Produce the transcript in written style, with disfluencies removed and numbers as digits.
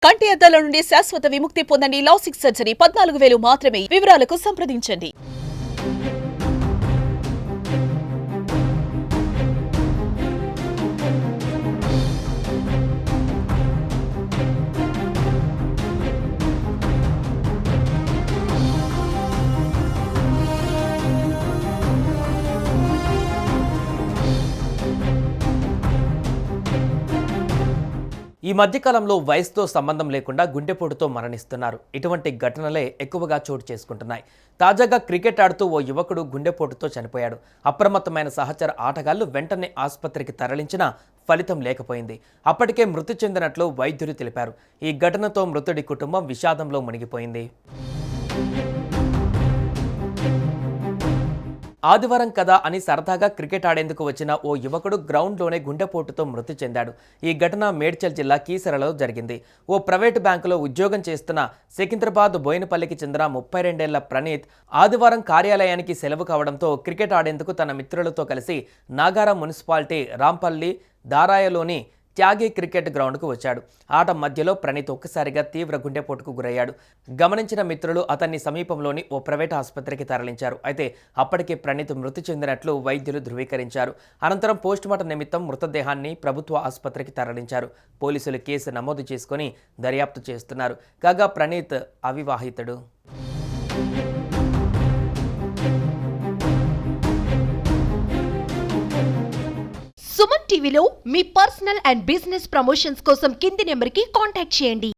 కంటి అద్దాల నుండి శాశ్వత విముక్తి పొందండి. లాసిక్ సర్జరీ 14,000 మాత్రమే. వివరాలకు సంప్రదించండి. ఈ మధ్యకాలంలో వయసుతో సంబంధం లేకుండా గుండెపోటుతో మరణిస్తున్నారు. ఇటువంటి ఘటనలే ఎక్కువగా చోటు చేసుకుంటున్నాయి. తాజాగా క్రికెట్ ఆడుతూ ఓ యువకుడు గుండెపోటుతో చనిపోయాడు. అప్రమత్తమైన సహచర ఆటగాళ్లు వెంటనే ఆసుపత్రికి తరలించినా ఫలితం లేకపోయింది. అప్పటికే మృతి చెందినట్లు వైద్యులు తెలిపారు. ఈ ఘటనతో మృతుడి కుటుంబం విషాదంలో మునిగిపోయింది. ఆదివారం కదా అని సరదాగా క్రికెట్ ఆడేందుకు వచ్చిన ఓ యువకుడు గ్రౌండ్లోనే గుండెపోటుతో మృతి చెందాడు. ఈ ఘటన మేడ్చల్ జిల్లా కీసరలో జరిగింది. ఓ ప్రైవేటు బ్యాంకులో ఉద్యోగం చేస్తున్న సికింద్రాబాద్ బోయినపల్లికి చెందిన 32 ఏళ్ల ప్రణీత్ ఆదివారం కార్యాలయానికి సెలవు కావడంతో క్రికెట్ ఆడేందుకు తన మిత్రులతో కలిసి నాగారం మున్సిపాలిటీ రాంపల్లి దారాయలోని త్యాగి క్రికెట్ గ్రౌండ్కు వచ్చాడు. ఆట మధ్యలో ప్రణీత్ ఒక్కసారిగా తీవ్ర గుండెపోటుకు గురయ్యాడు. గమనించిన మిత్రులు అతన్ని సమీపంలోని ఓ ప్రైవేట్ ఆసుపత్రికి తరలించారు. అయితే అప్పటికే ప్రణీత్ మృతి చెందినట్లు వైద్యులు ధృవీకరించారు. అనంతరం పోస్టుమార్టం నిమిత్తం మృతదేహాన్ని ప్రభుత్వ ఆసుపత్రికి తరలించారు. పోలీసులు కేసు నమోదు చేసుకుని దర్యాప్తు చేస్తున్నారు. కాగా ప్రణీత్ అవివాహితుడు. సుమన్ టీవీలో మీ పర్సనల్ అండ్ బిజినెస్ ప్రమోషన్స్ కోసం కింది నెంబర్కి కాంటాక్ట్ చేయండి.